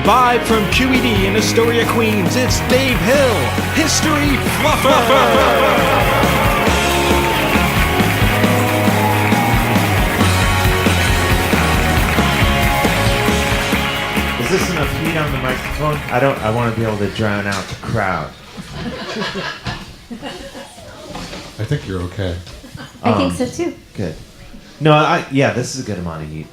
Live from QED in Astoria, Queens, it's Dave Hill, History Fluffer! Is this enough heat on the microphone? I want to be able to drown out the crowd. I think you're okay. I think so too. Good. No, this is a good amount of heat.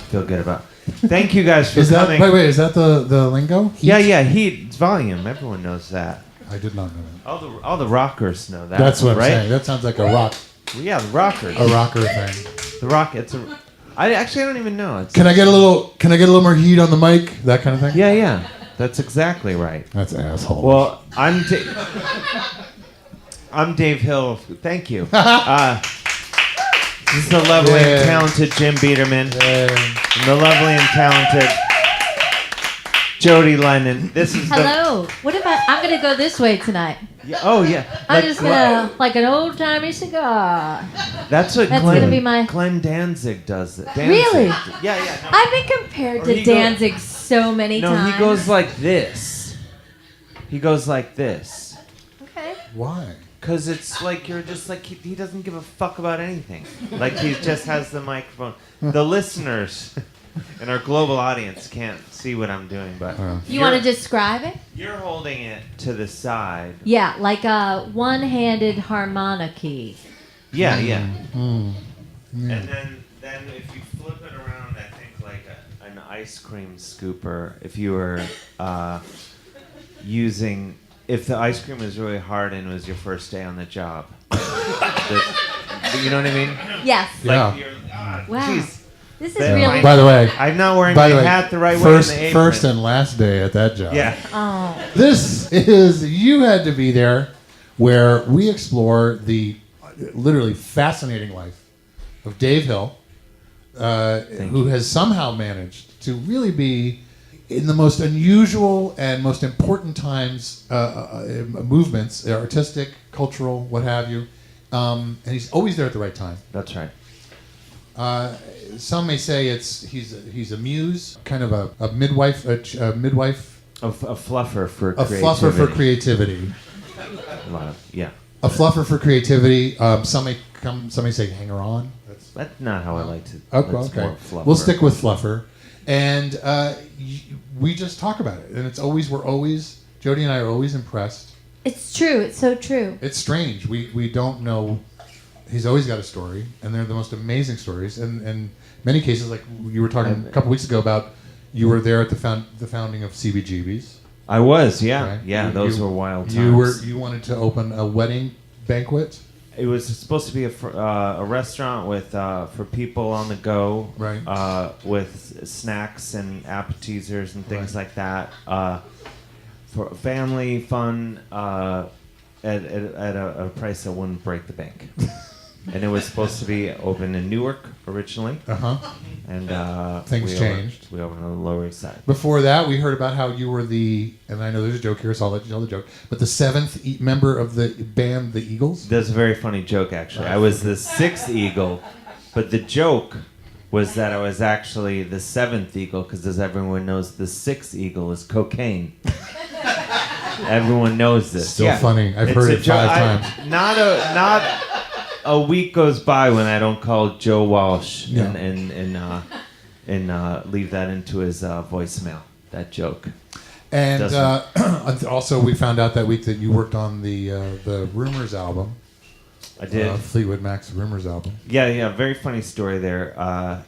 Feel good about. Thank you guys for coming. Wait, is that the lingo? Heat? Yeah, heat, it's volume. Everyone knows that. I did not know that. All the rockers know that. That's what right? I'm saying. That sounds like a rock. Well, yeah, the rockers. A rocker thing. The rock. I don't even know. Can I get a little more heat on the mic? That kind of thing. Yeah. That's exactly right. That's asshole. Well, I'm Dave Hill. Thank you. This is the lovely and talented Jim Biederman. And the lovely and talented Jody Lennon. This is Hello. What about? I'm gonna go this way tonight. I'm just gonna like an old timey cigar. That's what gonna be my. Glenn Danzig does. Really? Yeah. No. I've been compared to Danzig so many times. No, he goes like this. Okay. Why? Because it's like you're just like he doesn't give a fuck about anything. Like he just has the microphone. The listeners and our global audience can't see what I'm doing, but you want to describe it? You're holding it to the side. Yeah, like a one-handed harmonica key. Yeah. Mm. And then if you flip it around, I think like an ice cream scooper. If you were using. If the ice cream was really hard and it was your first day on the job. You know what I mean? Yes. Like Wow. Geez. This is really... By the way... I'm not wearing my hat the right way in the apron. First and last day at that job. Yeah. Oh. This is... You had to be there where we explore the literally fascinating life of Dave Hill, who has somehow managed to really be... in the most unusual and most important times, movements, artistic, cultural, what have you, and he's always there at the right time. That's right. Some may say he's a muse, kind of a midwife, a fluffer for a creativity. fluffer for creativity. A fluffer for creativity. Some may say hanger on. That's not how I like to. Okay. More fluffer. We'll stick with fluffer. And we just talk about it, and Jody and I are always impressed. It's true. It's so true. It's strange. We don't know. He's always got a story, and they're the most amazing stories. And in many cases, like you were talking a couple weeks ago about, you were there at the founding of CBGB's. I was, yeah, right? yeah. Those were wild times. You wanted to open a wedding banquet. It was supposed to be a restaurant with for people on the go, right? With snacks and appetizers and things like that, for family fun, at a price that wouldn't break the bank. And it was supposed to be open in Newark originally. And things changed. We opened on the Lower East Side. Before that, we heard about how you were and I know there's a joke here, so I'll let you tell the joke, but the seventh member of the band, the Eagles? That's a very funny joke, actually. I was the sixth Eagle, but the joke was that I was actually the seventh Eagle, because as everyone knows, the sixth Eagle is cocaine. Everyone knows this. Still funny. I've heard it 5 times. Not a week goes by when I don't call Joe Walsh and leave that into his voicemail. That joke. And also, we found out that week that you worked on the Rumors album. I did. Fleetwood Mac's Rumors album. Yeah. Very funny story there. I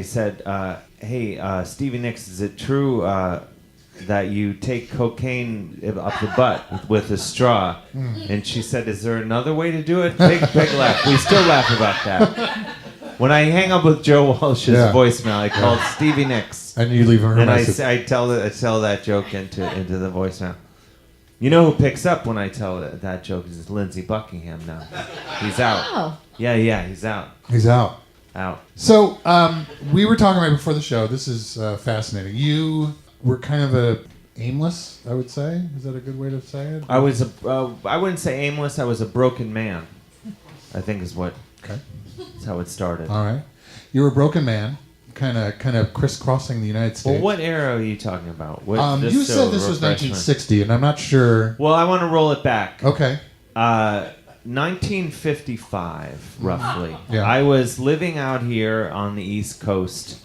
said, "Hey, Stevie Nicks, is it true that you take cocaine up the butt with a straw?" And she said, "Is there another way to do it?" Big laugh. We still laugh about that. When I hang up with Joe Walsh's voicemail, I call Stevie Nicks, and you leave her and message. I tell that joke into the voicemail. You know who picks up when I tell that joke is Lindsey Buckingham now. He's out. Oh. Yeah, he's out. He's out. Out. So we were talking right before the show. This is fascinating. You were kind of aimless, I would say. Is that a good way to say it? I was I wouldn't say aimless. I was a broken man, I think is what. Okay. That's how it started. All right. You were a broken man. kind of crisscrossing the United States. Well, what era are you talking about? You said this was 1960, and I'm not sure. Well, I want to roll it back. Okay. 1955, roughly. Yeah. I was living out here on the East Coast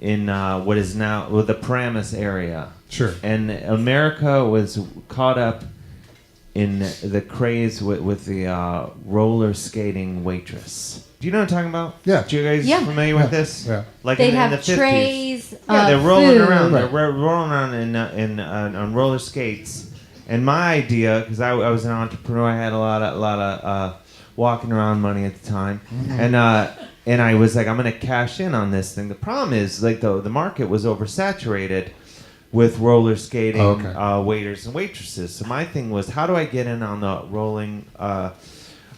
in what is now the Paramus area. Sure. And America was caught up in the craze with the roller skating waitress. Do you know what I'm talking about? Yeah. Do you guys Yeah. familiar with this? Yeah. Like They'd in have the 50s. trays Yeah, of they're rolling food. around. Right. They're rolling around on roller skates. And my idea, because I was an entrepreneur, I had a lot of walking around money at the time, and I was like, I'm gonna cash in on this thing. The problem is, like, the market was oversaturated with roller skating waiters and waitresses. So my thing was, how do I get in on the rolling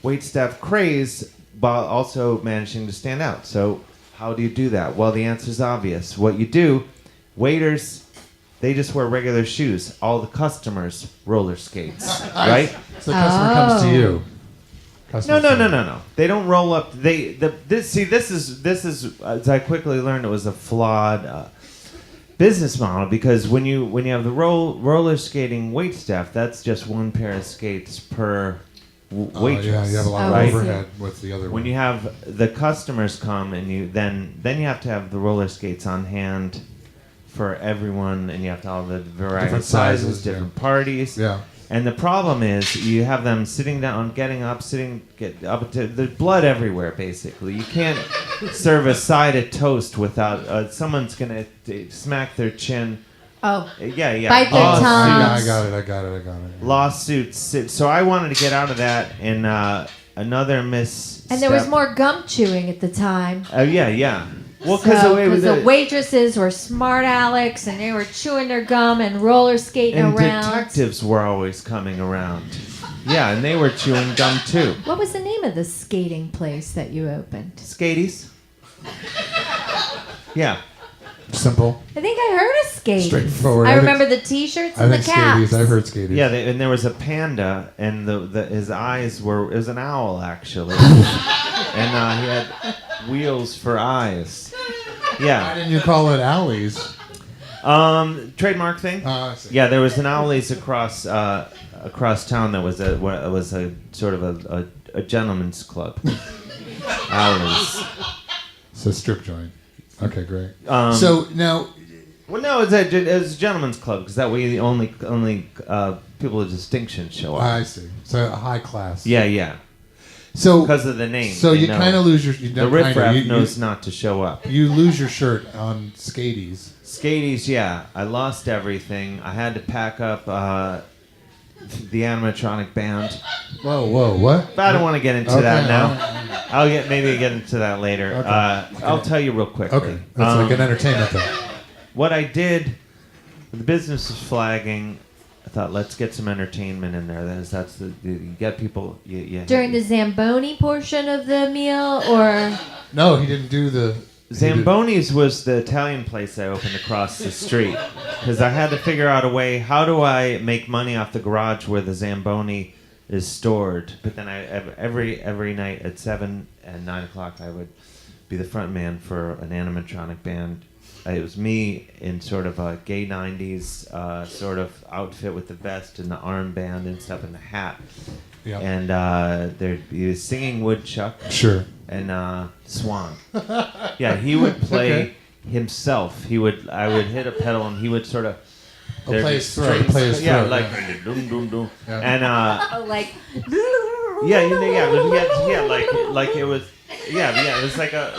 wait staff craze, while also managing to stand out? So how do you do that? Well, the answer is obvious. What you do, waiters, they just wear regular shoes. All the customers roller skates, right? So the customer comes to you. No. They don't roll up. This is as I quickly learned, it was a flawed business model, because when you have the roller skating wait staff, that's just one pair of skates per waitress. Yeah, you have a lot of right? overhead with the other When one. you have the customers come, and you then you have to have the roller skates on hand for everyone, and you have to have the variety Different of sizes, sizes, different parties. Yeah. And the problem is, you have them sitting down, getting up, get up to there's blood everywhere. Basically, you can't serve a side of toast without someone's gonna smack their chin. Oh. Yeah. Bite their Lawsuits. tongue. I got it. Lawsuits. So I wanted to get out of that, and another miss. And there was more gum chewing at the time. Oh yeah. Well, Because because the waitresses were smart Alex, and they were chewing their gum and roller skating and around. detectives were always coming around. Yeah, and they were chewing gum too. What was the name of the skating place that you opened? Skaties. Yeah. Simple. I think I heard of skating. Straightforward. I I think- remember the T-shirts I and the think caps. skaties. I've heard skaties. Yeah, and there was a panda, and his eyes were. It was an owl, actually. And he had wheels for eyes. Why Yeah. didn't you call it alleys? Trademark thing. I see. Yeah, there was an Owleys across town that was a sort of a gentleman's club. Owleys. It's a strip joint. Okay, great. Um, So now, Well, no, it's a gentleman's club, because that way the only people of distinction show up. I see. So a high class. Yeah. So Because of the name. So they you know. kind of lose your. You The don't riffraff kinda, knows not to show up. You lose your shirt on skaties. Skaties, yeah. I lost everything. I had to pack up the animatronic band. Whoa, what? But I don't want to get into Okay, that now. all I'll maybe get into that later. Okay. I'll tell you real quickly. Okay, that's like an entertainment thing. What I did, the business was flagging. I thought, let's get some entertainment in there. You get people. During the Zamboni portion of the meal, or No, he didn't do the. Zamboni's was the Italian place I opened across the street, because I had to figure out a way. How do I make money off the garage where the Zamboni is stored? But then every night at 7 and 9 o'clock, I would be the front man for an animatronic band. It was me in sort of a gay 90s sort of outfit with the vest and the armband and stuff and the hat. Yeah. And there'd be a singing woodchuck Sure. and Swan. Yeah, he would play himself. I would hit a pedal and he would sort of. Play his throat. strings- Play his yeah, throat, like yeah. dum dum dum. Yeah. And like like it was. Yeah, it was like a.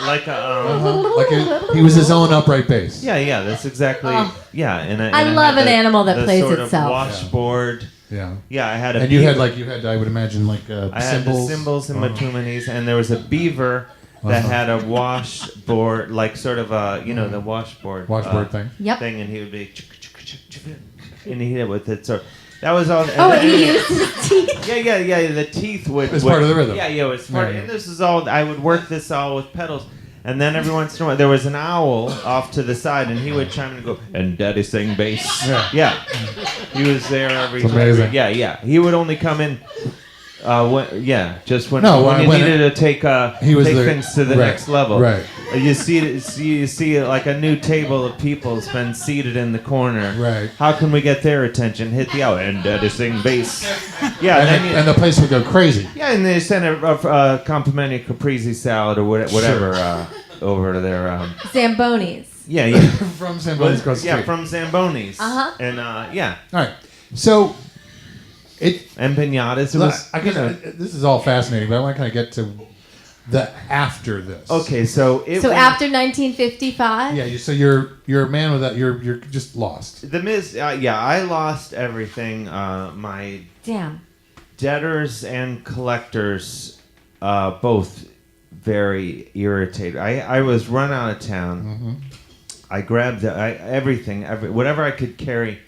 He was his own upright bass. Yeah, that's exactly. Oh. Yeah, and I love an animal that the plays sort itself. Of washboard. Yeah. Yeah, I had a. And you had, I would imagine, I had the cymbals and matuminis, and there was a beaver that had a washboard, like sort of a, the washboard. thing. Yep. Thing, and he would be. And he hit it with it. So that was all. Oh, and he used his teeth. Yeah. The teeth would. It's part of the rhythm. Yeah, it was part. Yeah. And this is all. I would work this all with pedals. And then every once in a while, there was an owl off to the side, and he would chime in and go, and Daddy sang bass. Yeah. He was there every. It's amazing. Yeah. He would only come in. Just when No, when you when needed to take he was take the- things to the right, next level. right. You see like a new table of people has been seated in the corner. Right. How can we get their attention? Hit the and they sing bass. Yeah, And the place would go crazy. yeah, and they send a complimentary caprese salad or whatever over to their. Zambonis. Yeah. From Zamboni's across the Yeah, street. from Zamboni's. Uh-huh. And yeah. All right. So, And pinatas. It was. this is all fascinating, but I want to kind of get to the after this. Okay, so So after 1955? Yeah. So you're a man without. You're just lost. The Miz. I lost everything. My Damn. debtors and collectors, both very irritated. I was run out of town. Mm-hmm. I grabbed everything, whatever I could carry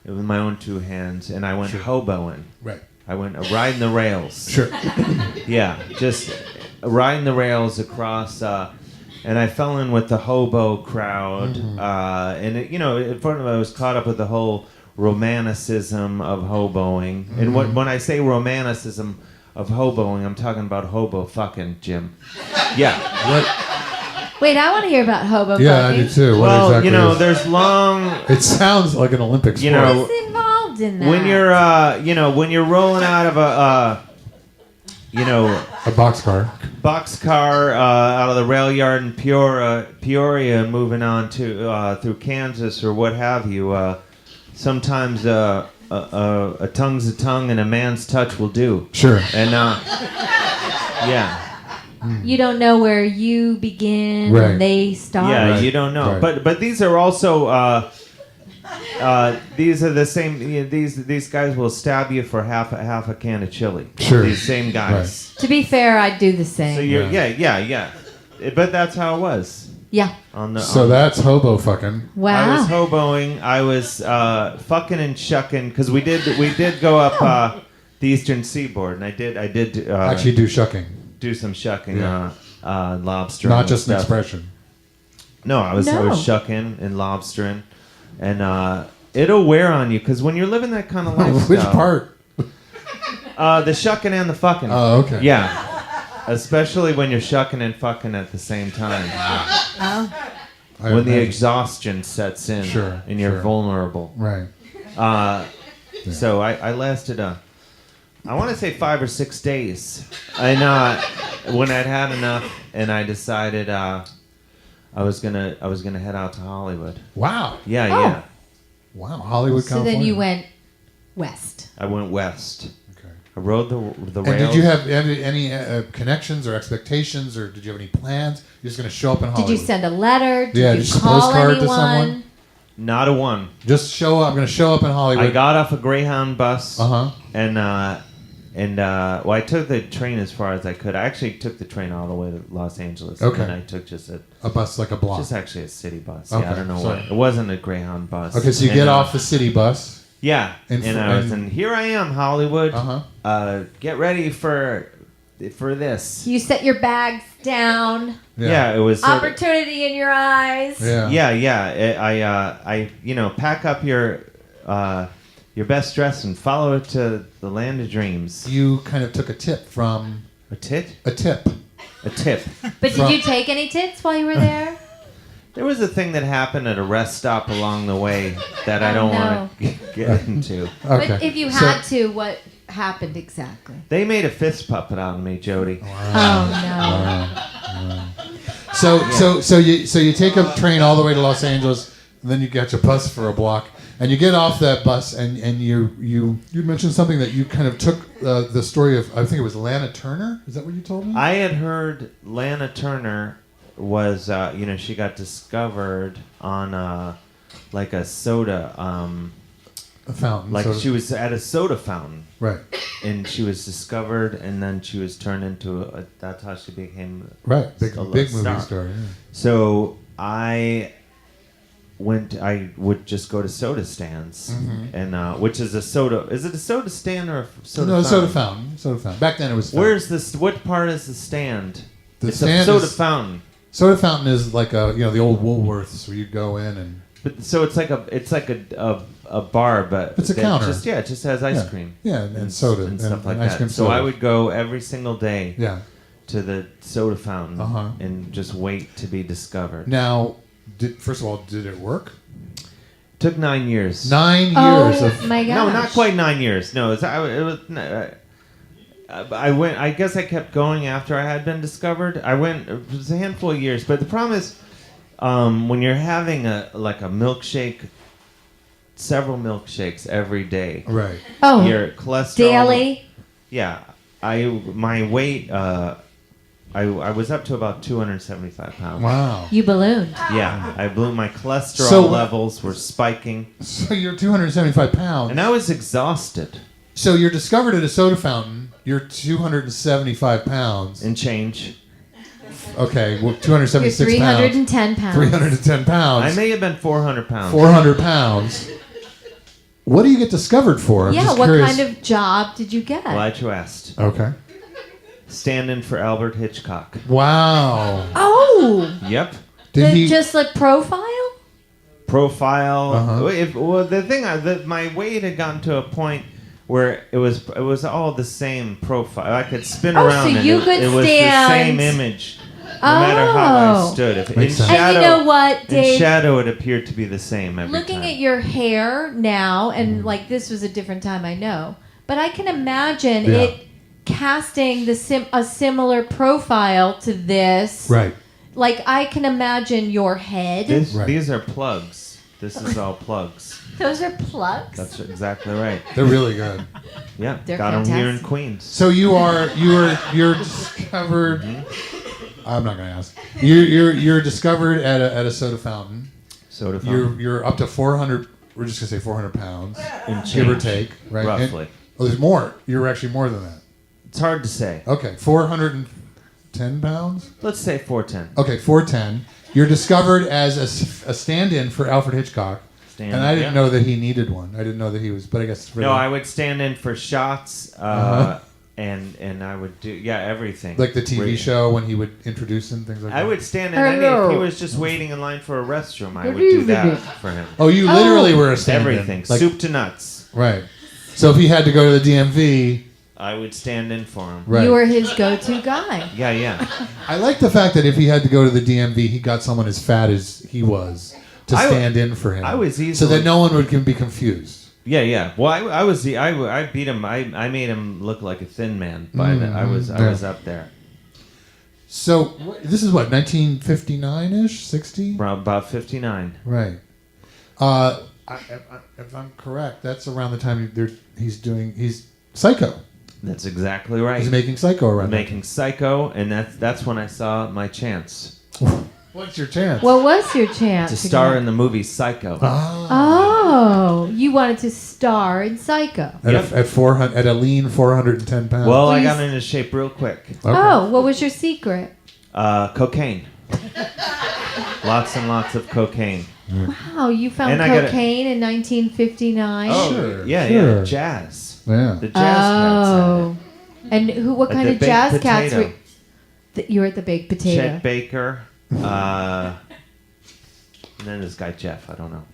with my own two hands, and I went hoboing. Right. I went riding the rails. Sure. Yeah, just riding the rails across, and I fell in with the hobo crowd, and I was caught up with the whole romanticism of hoboing. And when I say romanticism of hoboing, I'm talking about hobo fucking, Jim. Yeah. Wait, I want to hear about hobo Yeah, I fucking. do too. What Well, exactly is- there's long. It sounds like an Olympic sport. What's involved in that? When you're rolling out of a boxcar. boxcar out of the rail yard in Peoria, and moving on to through Kansas or what have you. Sometimes a tongue's a tongue and a man's touch will do. Sure. And yeah, You don't know where you begin Right. and they start. yeah, Right. you don't know. Right. But these are also these are the same. These guys will stab you for half a can of chili. Sure. These same guys. To be fair, I'd do the same. So you're yeah. But that's how it was. Yeah. So that's hobo fucking. Wow. I was hoboing. I was fucking and shucking because we did go up the eastern seaboard, and I did Actually do shucking. do some shucking, Yeah. lobstering. Not and just an stuff. expression. No, I was No. shucking and lobstering, and it'll wear on you because when you're living that kind of lifestyle. Which part? The shucking and the fucking. Oh, okay. Yeah. Especially when you're shucking and fucking at the same time. Oh. I When the imagine. exhaustion sets in, Sure, and you're sure. vulnerable. Right. So I lasted I want to say 5 or 6 days. And when I'd had enough, and I decided I was gonna head out to Hollywood. Wow. Yeah, Oh. yeah. Wow. Hollywood, So California. then you went west. I went west. Okay. I rode the And rails. did you have any connections or expectations, or did you have any plans? You're just going to show up in Hollywood. Did you send a letter? Did Yeah, you just a call postcard to anyone? someone? Not a one. Just show up. I'm going to show up in Hollywood. I got off a Greyhound bus. Uh-huh. And I took the train as far as I could. I actually took the train all the way to Los Angeles. Okay. And I took just A bus like a block. just actually a city bus. Okay, Yeah, I don't know sorry. what. It wasn't a Greyhound bus. Okay, so you And, get off the city bus. Yeah, And and here I am, Hollywood. Uh-huh. Get ready for this. You set your bags down. Yeah, it was. sort of- Opportunity in your eyes. Yeah. Yeah. I pack up your best dress and follow it to the land of dreams. You kind of took a tip from A tit? a tip. A tip. But From- did you take any tips while you were there? There was a thing that happened at a rest stop along the way that I Oh, don't no. want to get into. Okay. But if you So- had to, what happened exactly? They made a fist puppet out of me, Jody. Oh So you take a train all the way to Los Angeles, and then you catch a bus for a block, and you get off that bus, and you mentioned something that you kind of took the story of, I think it was Lana Turner. Is that what you told me? I had heard Lana Turner was, she got discovered on like a soda, A fountain. like sort of- she was at a soda fountain. Right. And she was discovered, and then she was turned into that's how she became Right. Big a movie star. star. Yeah. So I would just go to soda stands, and which is a soda. Is it a soda stand or a soda? No, fountain? soda fountain. Back then it was. Fountain. Where's this? What part is the stand? The it's stand a soda is- fountain. Soda fountain is like the old Woolworths where you go in and. But so it's like a bar, but It's a that counter. it just has ice Yeah. cream. Yeah, and soda and stuff like ice that. cream So soda. I would go every single day Yeah. to the soda fountain Uh-huh. and just wait to be discovered. Now, first of all, did it work? Took 9 years. 9 years Oh of. my gosh. No, not quite 9 years. No, I went. I guess I kept going after I had been discovered. I went. It was a handful of years, but the problem is, when you're having a milkshake, several milkshakes every day, Right. Oh, your cholesterol. daily. Yeah, my weight. I was up to about 275 pounds. Wow. You ballooned. Yeah, I blew. My cholesterol So- levels were spiking, So you're 275 pounds. and I was exhausted So you're discovered at a soda fountain. You're 275 pounds. and change. Okay, well, You're 276 pounds. 310 pounds. 310 pounds. I may have been 400 pounds. 400 pounds. What do you get discovered for? I'm Yeah, just what curious. kind of job did you get? Glad you asked. Okay. Stand-in for Albert Hitchcock. Wow. Oh, Yep. Did he? just like profile? Profile. Uh-huh. The thing, my weight had gotten to a point where it was all the same profile. I could spin Oh, around so and you it, could it was stand. the same image, no matter how I Oh. stood. If in Makes sense. shadow, And you know what, in Dave? shadow, it appeared to be the same every Looking time. at your hair now, and like this was a different time, I know, but I can imagine Yeah. it casting a similar profile to this. Right. Like I can imagine your head. Right. These are plugs. This is all plugs. Those are plugs. That's exactly right. They're really good. Yeah, They're got them here in fantastic. Queens. So you're discovered. I'm not gonna ask. You're discovered at a soda fountain. Soda fountain. You're up to 400. We're just gonna say 400 pounds, And give or change, take, right? roughly. Oh, there's more. You're actually more than that. It's hard to say. Okay, 410 pounds. Let's say 410. Okay, 410. You're discovered as a stand-in for Alfred Hitchcock, Stand- and I didn't yeah. know that he needed one. I didn't know that he was, but I guess for No, the- I would stand in for shots, Uh-huh. and I would do everything. like the TV Right. show when he would introduce and things like that. I would stand in Hello. if he was just waiting in line for a restroom. I would do that for him. Oh, you literally were a stand-in. Everything, Like, soup to nuts. right. So if he had to go to the DMV, I would stand in for him. right. You were his go-to guy. Yeah. I like the fact that if he had to go to the DMV, he got someone as fat as he was to I w- stand in for him. I was so easily- that no one would be confused. Yeah. Well, I beat him. I made him look like a thin man. By the, I was up there. So this is what 1959-ish, 60, About 59. right? If I'm correct, that's around the time he's Psycho. That's exactly right. He's making Psycho around. Making Psycho, and that's when I saw my chance What's your chance? What was your chance? to star in the movie Psycho. Oh, you wanted to star in Psycho. At 400, at a lean 410 pounds. Well, I Please. got into shape real quick. Okay. Oh, what was your secret? Cocaine. Lots and lots of cocaine. Wow, you found And I gotta- cocaine in 1959. Oh, Sure, yeah, sure. jazz. Yeah. The jazz cats had it. Oh, and what At kind the of Baked jazz cats Potato. were? You were at the baked potato. Chet Baker. And then this guy Jeff. I don't know.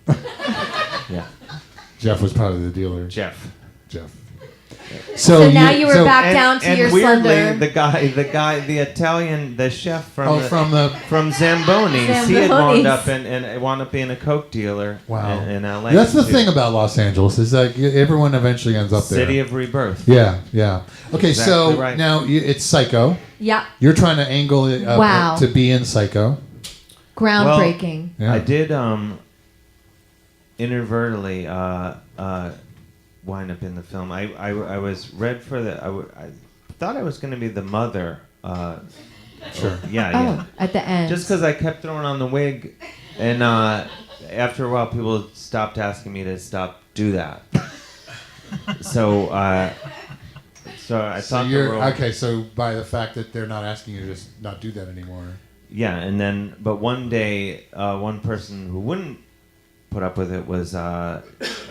Yeah, Jeff was probably the dealer. Jeff. Jeff. So now you were back And- down to and your weirdly, slender. the Italian, the chef from from Zamboni's, he had Zamboni's. wound up and wound up being a coke dealer. Wow. In LA. That's the too. thing about Los Angeles is that everyone eventually ends up there. City of rebirth. Yeah. Okay, so Exactly right. now it's Psycho. Yeah, You're trying to angle it up Wow. to be in Psycho. groundbreaking. Yeah. I did inadvertently wind up in the film. I was read for the. I thought I was going to be the mother. Sure. Yeah. Oh, at the end. Just because I kept throwing on the wig, and after a while, people stopped asking me to do that. So I So thought the you're role. okay. So by the fact that they're not asking you to just not do that anymore. Yeah, and then but one day, one person who wouldn't put up with it was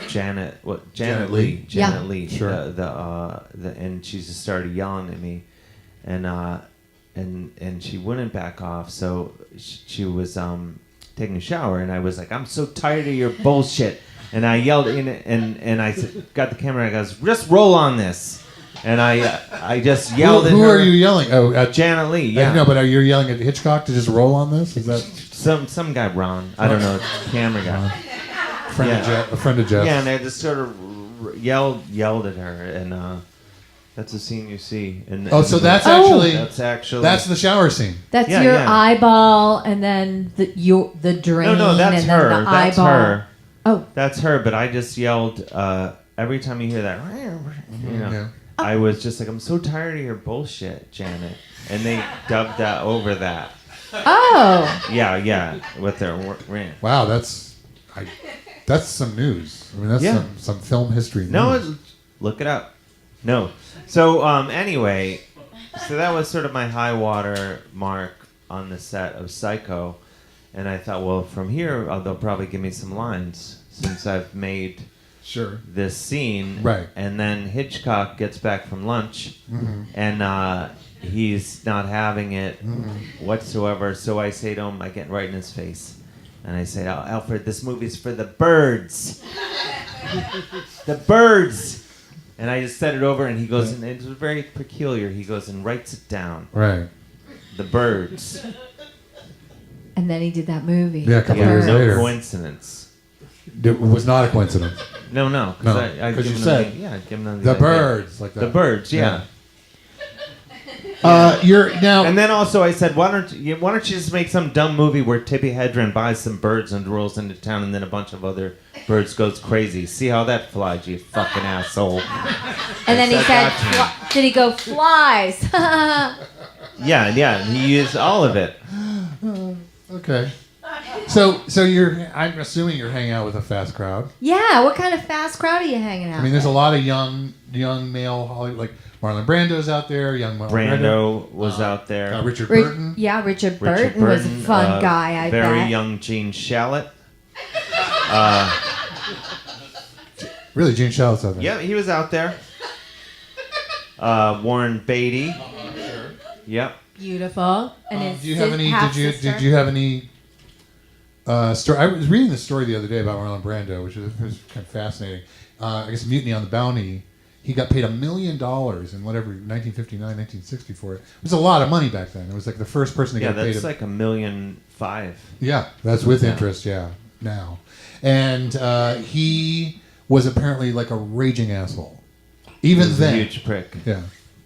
Janet. What Janet Leigh. Janet Yeah. Leigh. Sure. And she just started yelling at me, and she wouldn't back off. So she was taking a shower, and I was like, "I'm so tired of your bullshit." And I yelled in, and I said, got the camera. And I goes, "Just roll on this." And I just yelled at Who her. are you yelling? Oh, at Janet Lee, yeah. No, but are you yelling at Hitchcock to just roll on this? Is that Some guy, Ron. I don't know, camera guy. a friend of Jeff? Yeah, and I just sort of yelled at her, and that's the scene you see. So that's actually that's the shower scene. That's Yeah, your yeah. eyeball, and then the drain, no, that's and her. then the That's eyeball. her. Oh, That's her. But I just yelled every time you hear that. You know, Yeah. I was just like, I'm so tired of your bullshit, Janet. And they dubbed that over that. oh, Yeah, with their rant. Wow, that's some news. I mean, that's Yeah. some film history news. No, look it up. No. So anyway, so that was sort of my high water mark on the set of Psycho, and I thought, well, from here they'll probably give me some lines since I've made Sure. this scene. Right. And then Hitchcock gets back from lunch, Mm-hmm. and he's not having it whatsoever. So I say to him, I get right in his face, and I say, "Oh, Alfred, this movie's for the birds." The birds. And I just said it over, and he goes, and it was very peculiar. He goes and writes it down. Right. The birds. and then he did that movie. Yeah, a couple Yeah, years no later. coincidence. It was not a coincidence. No, No, I'd 'cause you given said him I'd given him The idea. birds, like that. The birds, yeah. You're now. And then also I said, why don't you just make some dumb movie where Tippi Hedren buys some birds and rolls into town, and then a bunch of other birds goes crazy. See how that flies, you fucking asshole. And then he said said, that did he go flies? Yeah, he used all of it. Okay. So I'm assuming you're hanging out with a fast crowd. Yeah, what kind of fast crowd are you hanging out I mean, there's a with? lot of young male Hollywood, like Marlon Brando's out there. Young Marlon Brando was out there. Richard Ri- Burton. yeah, Richard Richard Burton was a Burton, fun guy, I very bet. young Gene Shalit. Really, Gene Shalit's out there. Yeah, he was out there. Warren Beatty. Yep. Beautiful. And his Do you have any? half-sister. Did you have any? Story. I was reading this story the other day about Marlon Brando, which was kind of fascinating. I guess Mutiny on the Bounty. He got paid $1 million in whatever 1959, 1960 for it. It was a lot of money back then. It was like the first person to Yeah, get paid. that's like $1.5 million. Yeah, that's with Yeah. interest. Yeah, now, and he was apparently like a raging asshole. Even He was a then, huge prick. yeah,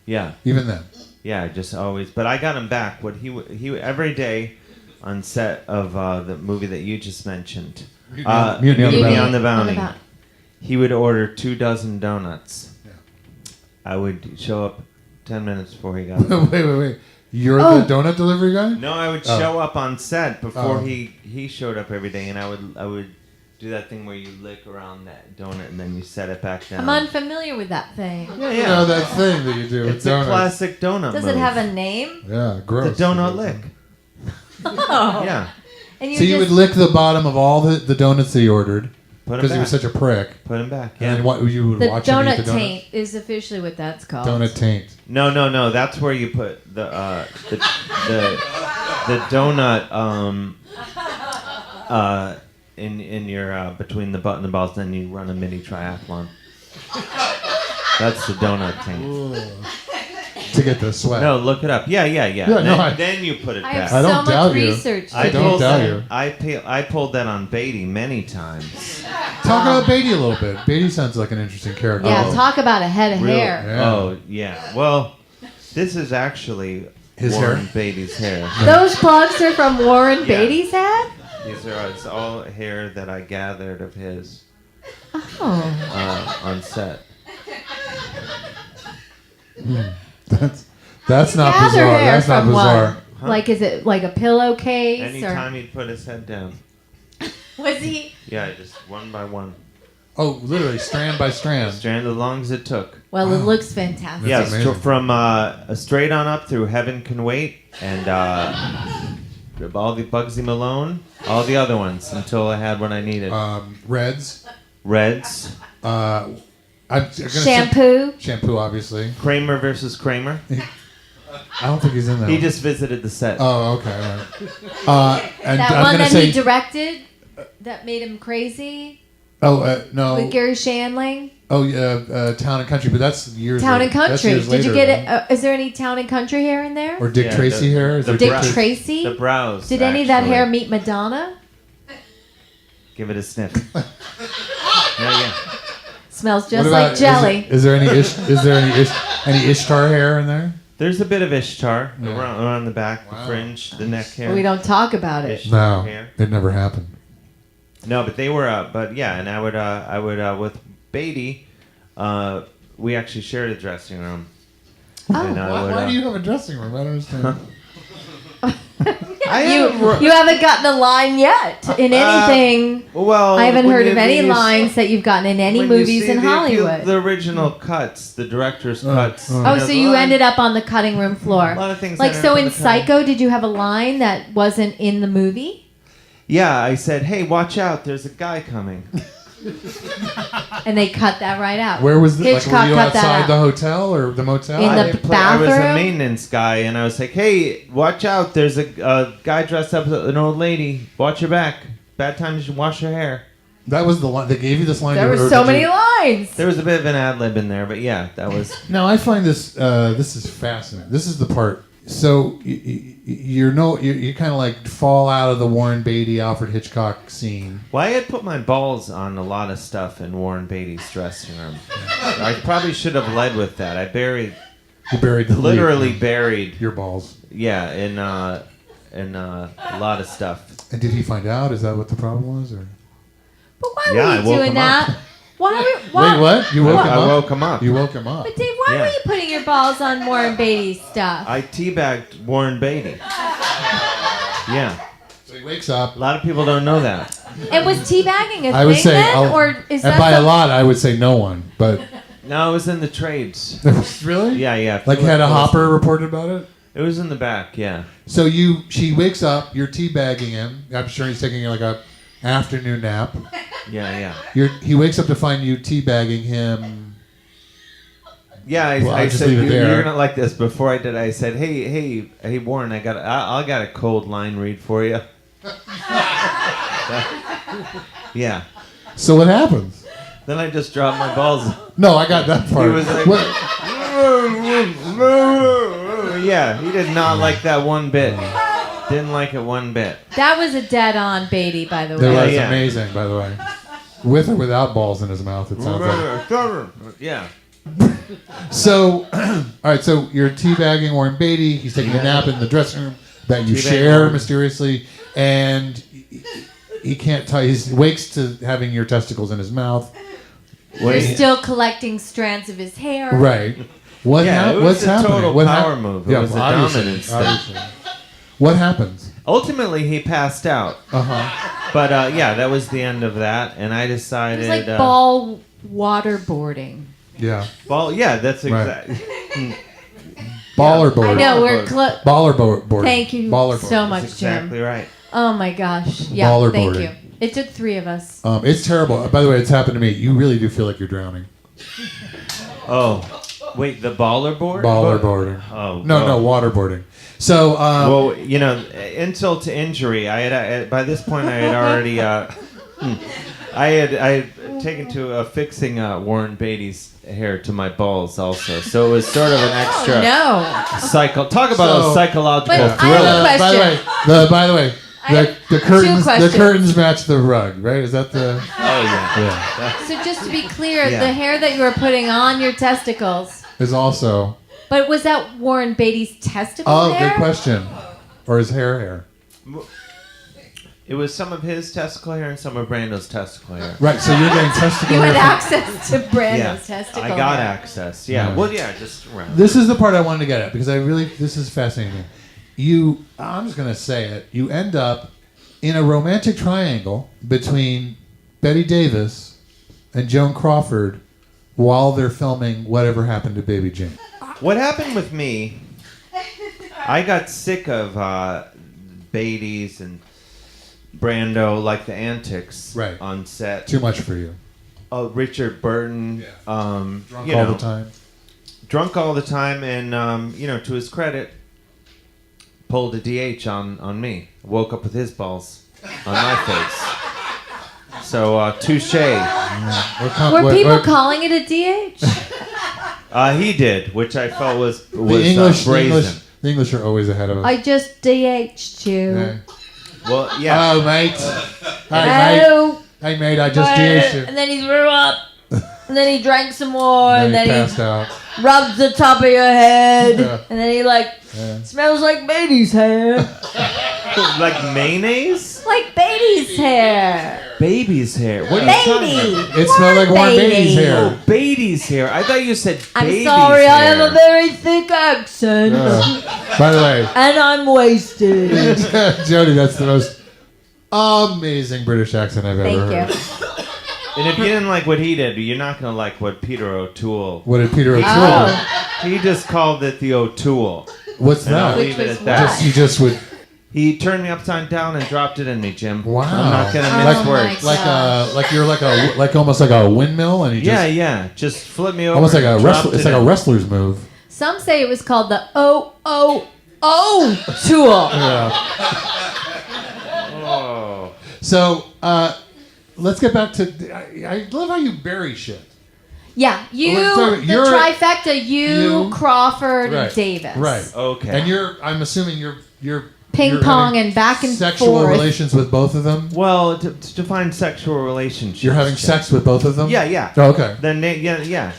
Yeah. even then. Yeah, just always. But I got him back. What he every day on set of the movie that you just mentioned, Mutiny on the Bounty. Mutiny on the Bounty, Bounty. he would order 24 donuts. Yeah. I would show up 10 minutes before he got there. Wait. You're Oh. the donut delivery guy? No, I would Oh. show up on set before Oh. he showed up every day, and I would do that thing where you lick around that donut and then you set it back down. I'm unfamiliar with that thing. Yeah, You know that thing that you do with It's a donuts. classic donut Does move. it have a name? Yeah, gross. The donut lick. Oh. Yeah. And So you would lick the bottom of all the donuts that you ordered Put him because he back. was such a prick. Put him back. And Yeah. then what you would the watch him eat donut the donut. taint is officially what that's called. Donut taint. No. That's where you put the donut in your between the butt and the balls. Then you run a mini triathlon. That's the donut tank. To get the sweat. No, look it up. Yeah. Then you put it I back. have I don't so doubt much you. research. I don't pulled doubt that- you. I pulled that on Beatty many times. Talk about Beatty a little bit. Beatty sounds like an interesting character. Yeah, Oh. talk about a head of Real- hair. Yeah. Oh yeah. Well, this is actually His Warren hair? Beatty's hair. Those plugs are from Warren Yeah. Beatty's head? These are it's all hair that I gathered of his Oh. on set. That's not Gather bizarre. hair That's not from bizarre. what? Like, is it like a pillowcase? Anytime he'd put his head down. Or was he? Yeah, just one by one. Oh, literally strand by strand. Strand as long as it took. Well, it looks fantastic. That's Yes, amazing. from straight on up through Heaven Can Wait and all the Bugsy Malone, all the other ones until I had what I needed. Reds. Reds, I'm gonna Shampoo. shampoo, obviously. Kramer versus Kramer. I don't think he's in that. He one. just visited the set. Oh, okay. All right. And That I'm one gonna that say he directed that made him crazy. Oh no. with Gary Shandling? Oh yeah, Town and Country, but that's years. Town later. and That's Country. years Did you later, get then. it? Is there any Town and Country hair in there? Or Dick Yeah, Tracy hair? Is there Dick Tracy? Tracy? The brows. Did any of that actually. hair meet Madonna? Give it a sniff. Yeah. Smells What just about- like jelly. Is there any Ishtar hair in there? There's a bit of Ishtar Yeah. around the back, Wow. the fringe, the neck hair. We don't talk about it. Ishtar No, hair. it never happened. No, but they were. But yeah, and I would with Beatty. We actually shared a dressing room. Oh. And I would, Why do you have a dressing room? I don't understand. You haven't gotten a line yet in anything. Well, I haven't when heard you- of any when you lines that you've gotten in any when you movies see in Hollywood. The original cuts, the director's cuts. Oh, so you ended up on the cutting room floor. A lot of things Like, ended so up in on the cutting- Psycho, did you have a line that wasn't in the movie? Yeah, I said, "Hey, watch out! There's a guy coming." And they cut that right out. Where was the, like, Hitchcock were you cut that outside out. the hotel or the motel? In the I was a bathroom? maintenance guy, and I was like, "Hey, watch out! There's a guy dressed up as an old lady. Watch your back. Bad time to wash your hair." That was the line. They gave you this line. There or were so did many you- lines. There was a bit of an ad lib in there, but yeah, that was. Now I find this this is fascinating. This is the part. So you kind of like fall out of the Warren Beatty, Alfred Hitchcock scene. Well, I had put my balls on a lot of stuff in Warren Beatty's dressing room. I probably should have led with that. I buried, You buried the lead. literally buried, your balls. yeah, in a lot of stuff. And did he find out? Is that what the problem was? Or But why Yeah, I were you woke doing him that? up. Why? wait, what? You woke him I up? woke him up. You woke him up. But Dave, why Yeah. were you putting your balls on Warren Beatty's stuff? I teabagged Warren Beatty. Yeah, So he wakes up. a lot of people don't know that. And was teabagging a I would thing say, then, or is and that by a some- lot, I would say no one. But No, it was in the trades. really, Yeah. like had a hopper reported about it. It was in the back. Yeah. So she wakes up. You're teabagging him. I'm sure he's taking like a afternoon nap. Yeah. He wakes up to find you teabagging him. Yeah, Well, I I'll just said leave it there. you're gonna like this. Before I did, I said, "Hey, Warren, I got a cold line read for you." Yeah. So what happens? Then I just dropped my balls. No, I got that part. He was like, What- yeah, he did not like that one bit. Didn't like it one bit. That was a dead-on Beatty, by the that way. was Yeah. amazing, by the way. With or without balls in his mouth, it sounds like. Yeah. So, all right. So you're teabagging Warren Beatty. He's taking a nap in the dressing room that you Teabag share Warren. mysteriously, and he can't tell. He wakes to having your testicles in his mouth. You're still collecting strands of his hair. Right. What Yeah, it was what's a happening? total What power move. It was a obviously, dominance thing. obviously. What happens? Ultimately, he passed out. Uh-huh. But yeah, that was the end of that, and I It decided. was like ball waterboarding. Yeah. Well, yeah, that's Right. exactly. Baller board. I know, we're... Baller board. Thank you Baller so board. much, That's exactly Jim. right. Oh, my gosh. Yeah, Baller thank boarding. you. It took 3 of us. It's terrible. By the way, it's happened to me. You really do feel like you're drowning. Oh, wait, the baller board? Baller boarding. Oh, No, waterboarding. So, Well, insult to injury. I had by this point I had already. I had taken to affixing Warren Beatty's hair to my balls also, so it was sort of an extra No. cycle. Talk about So- a psychological But I have a thriller. by the way, I have the two curtains questions. match the rug, right? Is that the? Oh yeah. Yeah. So just to be clear, Yeah. the hair that you were putting on your testicles, Is also. but was that Warren Beatty's testicle Oh, hair? good question. Or his hair. It was some of his testicle hair and some of Brando's testicle hair. Right. So you're getting testicle You hair. had from- access to Brando's testicle I got hair. access. Yeah. Yeah. Well, yeah, just around. This is the part I wanted to get at because this is fascinating. I'm just gonna say it. You end up in a romantic triangle between Betty Davis and Joan Crawford while they're filming Whatever Happened to Baby Jane. What happened with me? I got sick of Beatty's and Brando, like the antics Right. on set. Too much for you. Oh, Richard Burton. Drunk you all know, the time. Drunk all the time, and to his credit, pulled a DH on me. Woke up with his balls on my face. So touche. Were people calling it a DH? He did, which I felt was the brazen. English are always ahead of us. I just DH'd you. Yeah. Well, yeah. Oh, mate. Hey, mate. Oh, Hey, mate, I just DH'd you. and then he threw up. And then he drank some more. And And he then passed out. he rubbed the top of your head. Yeah. And then he Yeah. smells like Beatty's hair. Like mayonnaise? Like Beatty's hair. Baby's hair. What are you talking Beatty. about? It smelled like Warren Beatty's hair. Oh, Beatty's hair. I thought you said I'm baby's sorry, I hair. have a very thick accent. By the way, And I'm wasted. Jody, that's the most amazing British accent I've ever heard. Thank you. And if you didn't like what he did, you're not going to like what Peter O'Toole. What did Peter O'Toole Oh. He just called it the O'Toole. do? What's And I'll that? leave Which it was at that. what? You just would. He turned me upside down and dropped it in me, Jim. Wow. I'm not going to Oh mince my words. God. Like you're like almost like a windmill, and you just Yeah. Just flip me over. almost like a and wrestler. dropped It's it like a in. wrestler's move. Some say it was called the O tool. Oh. So let's get back to. I love how you bury shit. Yeah, you, Well, so the you're- trifecta, you, Crawford, Right. and Davis. Right. Okay. And I'm assuming you're Ping you're pong having and back and sexual forth. relations with both of them. Well, to define sexual relationships. You're having sex with both of them. Yeah. Oh, okay. Then yeah.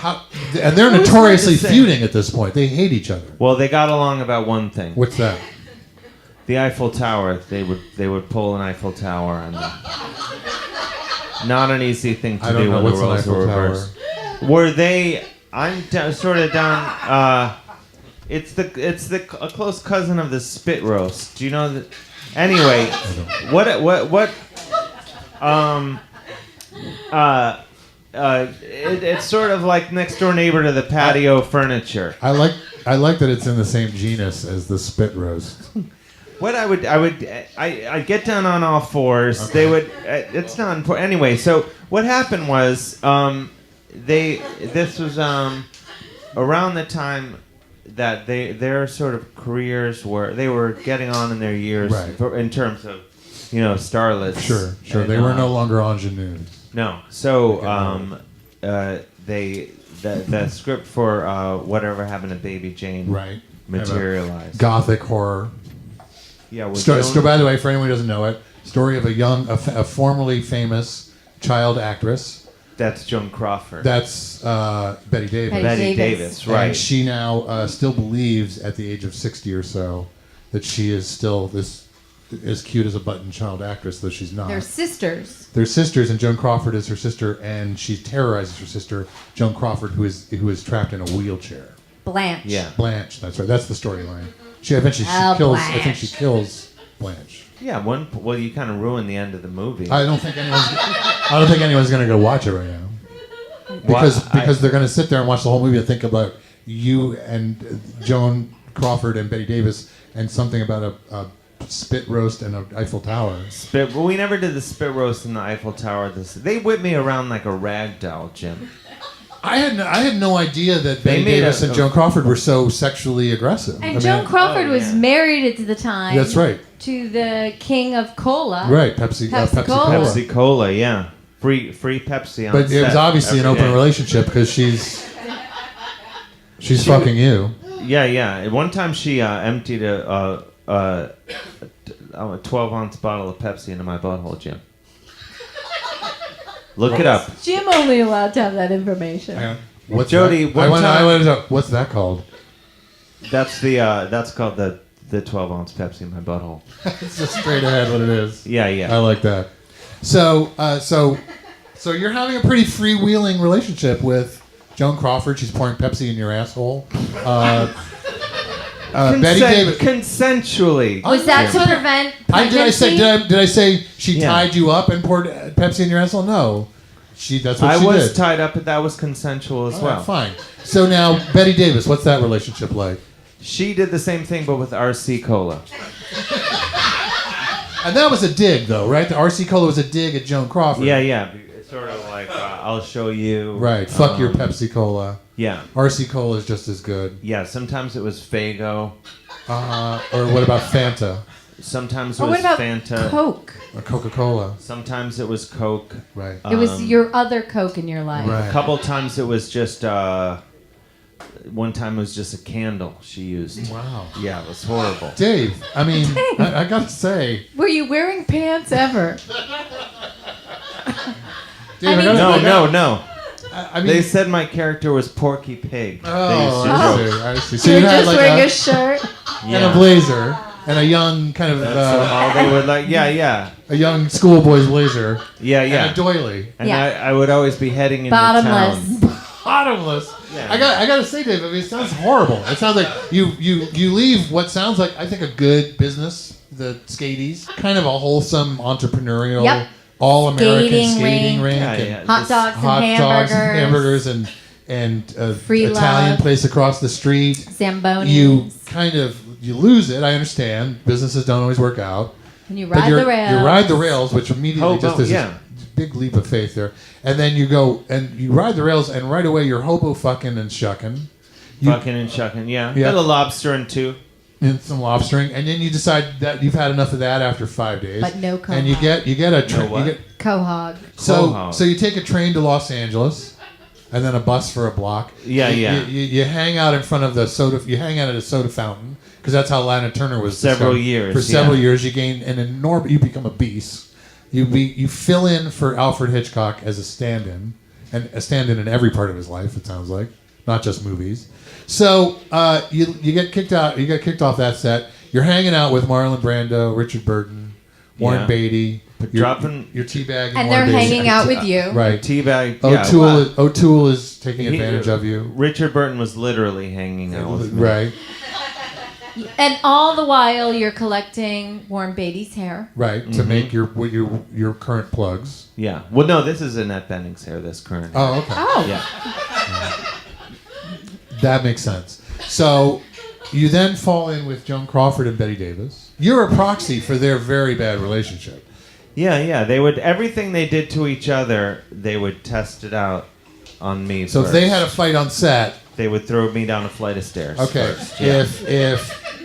And they're Who's notoriously going to say- feuding at this point. They hate each other. Well, they got along about one thing. What's that? The Eiffel Tower. They would pull an Eiffel Tower, and not an easy thing to I don't do know when the what's an roles were Eiffel Tower. reversed. Were they? I'm sort of down. It's a close cousin of the spit roast. Do you know that? Anyway, it's sort of like next door neighbor to the patio furniture. I like that it's in the same genus as the spit roast. What I get down on all fours. Okay. They would. It's not important anyway. So what happened was, this was around the time that their sort of careers were getting on in their years, Right. in terms of, starlets. Sure. And, They were no longer ingenues. No. So the script for Whatever Happened to Baby Jane Right. materialized. Gothic horror. Yeah. With By the way, for anyone who doesn't know it, story of a formerly famous child actress. That's Joan Crawford. That's Betty Davis. Betty Davis, right? And she now still believes, at the age of 60 or so, that she is still this as cute as a button child actress, though she's not. They're sisters. They're sisters, and Joan Crawford is her sister, and she terrorizes her sister, Joan Crawford, who is trapped in a wheelchair. Blanche. Yeah. Blanche, that's right. That's the storyline. She eventually Oh, kills. Blanche. I think she kills Blanche. Yeah, well, you kind of ruined the end of the movie. I don't think anyone's going to go watch it right now. Because they're going to sit there and watch the whole movie and think about you and Joan Crawford and Betty Davis and something about a spit roast and an Eiffel Tower. Well, we never did the spit roast in the Eiffel Tower. They whipped me around like a rag doll, Jim. I had no idea that They Betty made Davis and Joan Crawford were so sexually aggressive. And Joan Crawford Oh, was yeah. married at the time. That's right. To the king of cola. Right, Pepsi Pepsi Cola. Cola. Pepsi Cola, yeah. Free Pepsi on But it set was obviously an every open day. relationship because she's fucking you. Yeah. At one time, she emptied a 12-ounce bottle of Pepsi into my butthole, Jim. Look it up. Jim only allowed to have that information. Hang on. What's Jody, that? one time- I wanna know, what's that called? That's called the 12-ounce Pepsi in my butthole. It's just straight ahead what it is. Yeah. I like that. So you're having a pretty freewheeling relationship with Joan Crawford. She's pouring Pepsi in your asshole. Betty Davis. Consensually. Was that to prevent pregnancy? Did I say she Yeah. tied you up and poured Pepsi in your asshole? No. That's what I she was did. tied up, but that was consensual as All well. right, fine. So now Betty Davis, what's that relationship like? She did the same thing, but with RC Cola. And that was a dig, though, right? The RC Cola was a dig at Joan Crawford. Yeah. It's sort of like, I'll show you. Right. Fuck your Pepsi Cola. Yeah. RC Cola is just as good. Yeah, sometimes it was Faygo. Or what about Fanta? Sometimes it Or was what about Fanta. Coke? Or Coca-Cola. Sometimes it was Coke. Right. It was your other Coke in your life. Right. A couple times it was just. One time it was just a candle she used. Wow. Yeah, it was horrible. Dave, I mean, I gotta say, Were you wearing pants ever? Dave, mean- No. I mean, They said my character was Porky Pig. oh, They used to joke. I see. So You're you had just like wearing a a, shirt. and a blazer and a young kind of That's all they would like. Yeah. a young schoolboy's blazer Yeah. and a doily. And Yeah. I would always be heading into Bottomless. town. Bottomless. Yeah. I gotta say, Dave. I mean, it sounds horrible. It sounds like you leave what sounds like, I think, a good business, the Skaties, kind of a wholesome entrepreneurial, Yep. all American Skating skating rink, Yeah, and yeah. Hot dogs and hot hamburgers. dogs and hamburgers and Free Italian love. place across the street. Zambonis. You lose it. I understand businesses don't always work out. And you But ride the rails. You ride the rails, which immediately Hobo, just is yeah. a big leap of faith there. And then you go and you ride the rails, and right away you're hobo fucking and shucking. Fucking and shucking, yeah. Yeah. Got a lobster and two. And some lobstering, and then you decide that you've had enough of that after 5 days. But no And you Quahog. get a train. what? Quahog. Quahog. So you take a train to Los Angeles, and then a bus for a block. Yeah, yeah. You hang out in front of the soda. You hang out at a soda fountain because that's how Lana Turner was. Several discovered. years, For several yeah. years, you gain an enormous. You become a beast. You fill in for Alfred Hitchcock as a stand-in, and a stand-in in every part of his life. It sounds like, not just movies. So you get kicked out. You get kicked off that set. You're hanging out with Marlon Brando, Richard Burton, Warren Yeah. Beatty. Dropping- your teabagging. And they're Warren Beatty. hanging out with you. Right. Teabag. O'Toole is taking advantage of you. Richard Burton was literally hanging out with me. Right. And all the while you're collecting Warren Beatty's hair. Right. To Mm-hmm. make your current plugs. Yeah. Well, no, this is Annette Bening's hair, this current. Oh, okay. Oh. Yeah. That makes sense. So you then fall in with Joan Crawford and Betty Davis. You're a proxy for their very bad relationship. Yeah. They would, everything they did to each other, they would test it out on me So first. if they had a fight on set, They would throw me down a flight of stairs. okay. First. Yeah.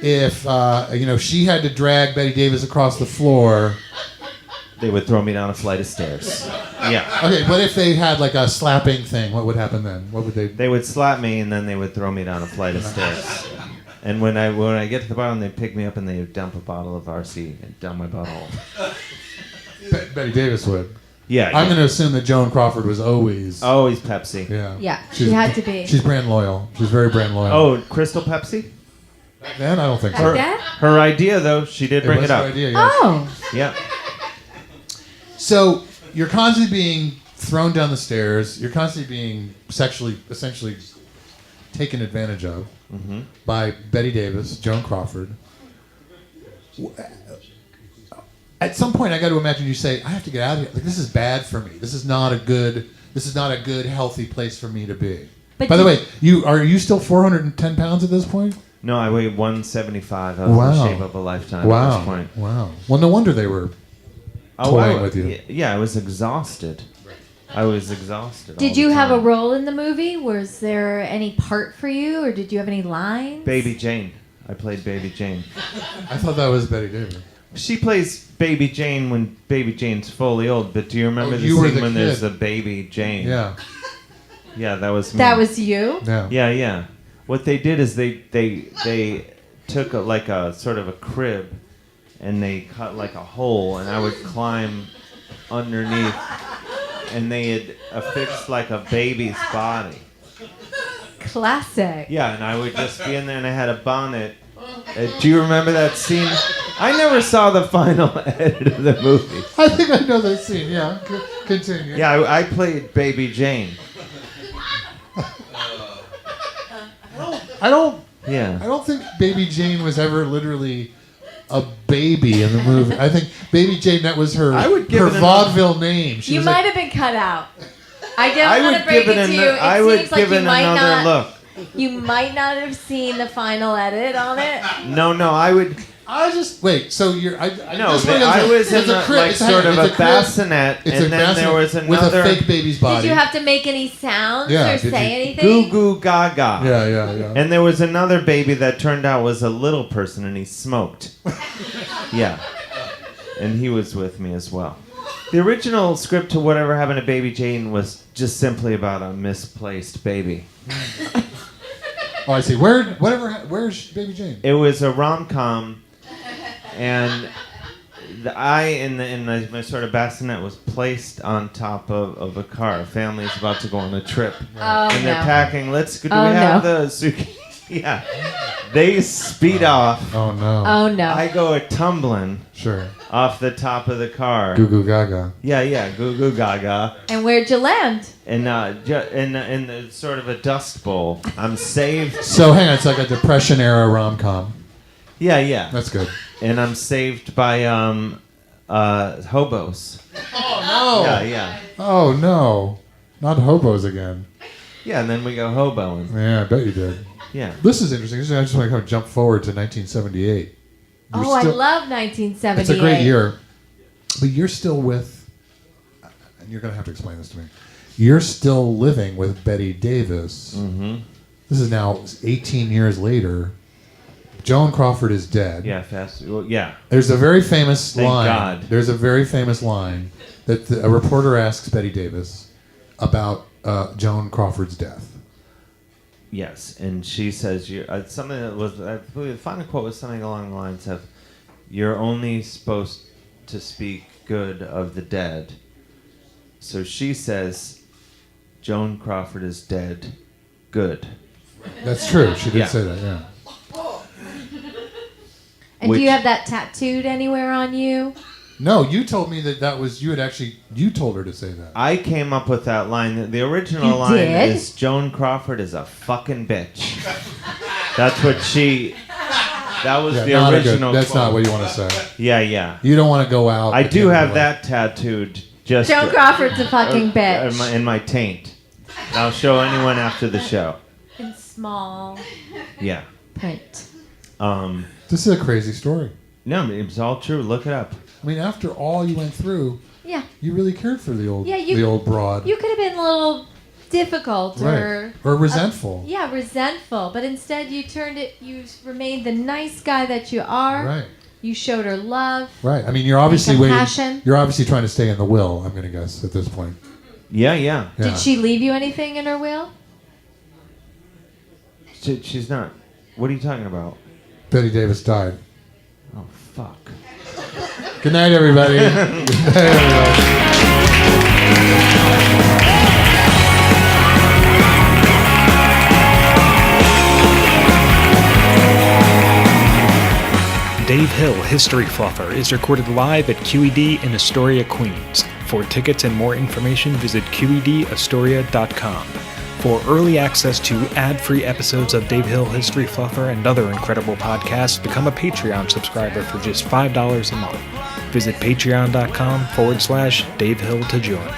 If she had to drag Betty Davis across the floor. They would throw me down a flight of stairs. Yeah. Okay, but if they had like a slapping thing, what would happen then? What would they? They would slap me and then they would throw me down a flight of stairs. And when I get to the bottom, they'd pick me up and they'd dump a bottle of RC down my butthole. Betty Davis would. Yeah. I'm going to assume that Joan Crawford was always. Always Pepsi. Yeah. Yeah, she had to be. She's brand loyal. She's very brand loyal. Oh, Crystal Pepsi? Back then I don't think so. Her, that? her idea, though, she did bring was it her up. idea, yes. Oh. Yeah. So you're constantly being thrown down the stairs. You're constantly being essentially taken advantage of by Betty Davis, Joan Crawford. At some point, I got to imagine you say, "I have to get out of here. Like, this is bad for me. This is not a good, healthy place for me to be." But By the way, are you still 410 pounds at this point? No, I weigh 175. I was in the shape of a lifetime at this point. Wow. Well, no wonder they were toying with you. Yeah, I was exhausted. I was exhausted. Did all you the have a time. role in the movie? Was there any part for you, or did you have any lines? Baby Jane. I played Baby Jane. I thought that was Betty Davis. She plays Baby Jane when Baby Jane's fully old, but do you remember the you were scene the when there's kid. a Baby Jane? Yeah. Yeah, that was me. That was you? Yeah. Yeah. What they did is they took like a sort of a crib and they cut like a hole and I would climb underneath and they had affixed like a baby's body. Classic. Yeah, and I would just be in there and I had a bonnet. Do you remember that scene? I never saw the final edit of the movie. I think I know that scene. Yeah. Continue. Yeah, I played Baby Jane. I don't Yeah. think Baby Jane was ever literally a baby in the movie. I think Baby Jane, that was her I would give her it vaudeville name. She You was might like, have been cut out. I I don't want would to break give it it to you. another. It I would seems like give you it might another not. look. You might not have seen the final edit on it. No, I would. I just wait. So you're I No, this one I is was it's in a the, crib. like It's sort of a crib. bassinet, It's and a then bassinet there was with another a fake baby's body. Did you have to make any sounds Yeah, or did say you- anything? goo goo gaga. Yeah. And there was another baby that turned out was a little person, and he smoked. Yeah. And he was with me as well. The original script to Whatever Happened to Baby Jane was just simply about a misplaced baby. Oh, I see. Where's Baby Jane? It was a rom-com, and my sort of bassinet was placed on top of a car. A family is about to go on a trip, Oh, and they're no. packing. Do we Oh, have no. the suitcase? Yeah. They speed off. Oh no. Oh, no. I go tumbling Sure. off the top of the car. Goo goo gaga. Yeah, goo goo gaga, And where'd you land? and in the sort of a dust bowl. I'm saved. So hang on, it's like a Depression era rom com. Yeah. That's good. And I'm saved by hobos. Oh no. Yeah. Oh no. Not hobos again. Yeah, and then we go hoboing. Yeah, I bet you did. Yeah. This is interesting. I just want to kind of jump forward to 1978. You're I still- love 1978. It's a great year. But you're still with, and you're going to have to explain this to me. You're still living with Betty Davis. Mm-hmm. This is now 18 years later. Joan Crawford is dead. Yeah, fast. Well, yeah. There's a very famous Thank line. God. There's a very famous line that a reporter asks Betty Davis about Joan Crawford's death. Yes, and she says something that was. I believe the final quote was something along the lines of, "You're only supposed to speak good of the dead." So she says, "Joan Crawford is dead. Good." That's true. She did Yeah. say that. Yeah. And Which- do you have that tattooed anywhere on you? No, you told me that was you told her to say that. I came up with that line. The original You line did? is Joan Crawford is a fucking bitch. That's what she. That was Yeah, the not a good- original. that's quote. not what you want to say. Yeah. You don't want to go out. I at the do end of have the that tattooed. Just Joan Crawford's a fucking bitch. in my taint. And I'll show anyone after the show. In small Yeah. print. This is a crazy story. No, it's all true. Look it up. I mean, after all you went through, Yeah. you really cared for the old, Yeah, the old broad, You could have been a little difficult right? Or resentful, yeah, resentful, but instead you remained the nice guy that you are. right? You showed her love. Right. I mean, you're obviously waiting. compassion. You're obviously trying to stay in the will. I'm going to guess at this point. Yeah. Yeah. Did she leave you anything in her will? She's not. What are you talking about? Betty Davis died. Oh, fuck. Good night, everybody. Good night, everybody. Dave Hill History Fluffer is recorded live at QED in Astoria, Queens. For tickets and more information, visit QEDAstoria.com. For early access to ad-free episodes of Dave Hill History Fluffer and other incredible podcasts, become a Patreon subscriber for just $5 a month. Visit patreon.com/Dave Hill to join.